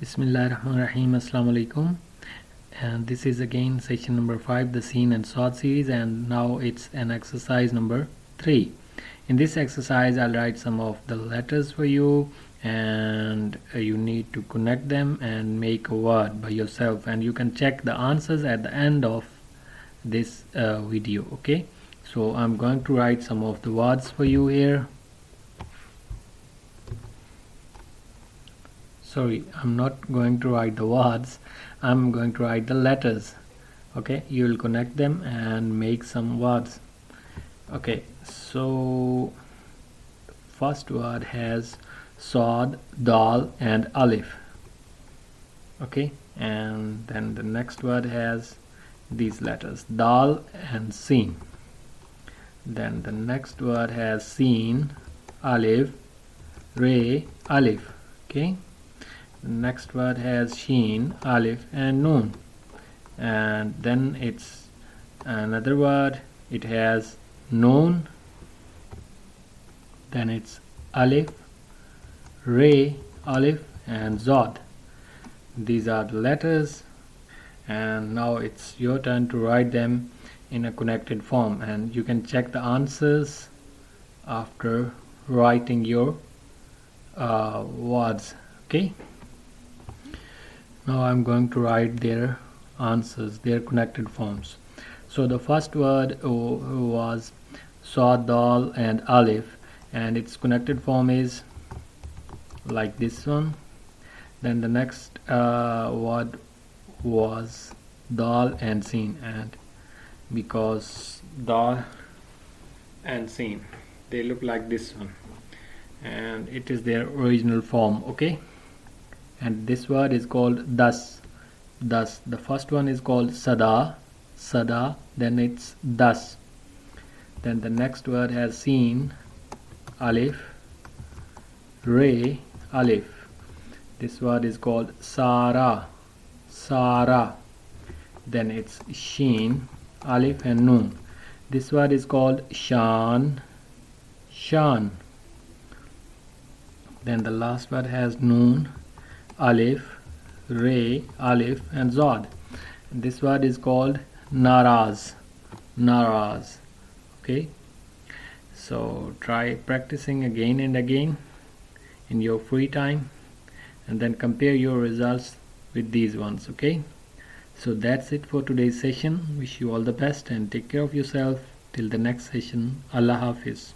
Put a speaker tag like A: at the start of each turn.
A: Bismillahirrahmanirrahim. Assalamu alaikum. And this is again session number 5, the Seen and Suad series, and now it's an exercise number 3. In this exercise I'll write some of the letters for you, and you need to connect them and make a word by yourself, and you can check the answers at the end of this video. Okay, so I'm going to write some of the words for you here. Sorry, I'm not going to write the words, I'm going to write the letters. Okay, you will connect them and make some words. Okay, so first word has Suad, Dal and Alif. Okay, and then the next word has these letters Dal and Seen. Then the next word has Seen, Alif, Re, Alif. Okay, the next word has Sheen, Alif and Noon. And then it's another word, it has Noon, then it's Alif, Re, Alif and Zod. These are the letters, and now it's your turn to write them in a connected form, and you can check the answers after writing your words. Okay, now I'm going to write their answers, their connected forms. So the first word was Suad, Dal and Alif, and its connected form is like this one. Then the next word was Dal and Seen, and because Dal and Seen, they look like this one, and it is their original form. Okay, and this word is called thus. The first one is called Sada, then it's thus. Then the next word has Seen, Alif, Re, Alif. This word is called Sara. Then it's Sheen, Alif and Noon. This word is called Shan. Then the last word has Noon, Alif, Re, Alif and Zod. This word is called Naraz. Okay, so try practicing again and again in your free time, and then compare your results with these ones. Okay, so that's it for today's session. Wish you all the best and take care of yourself till the next session. Allah Hafiz.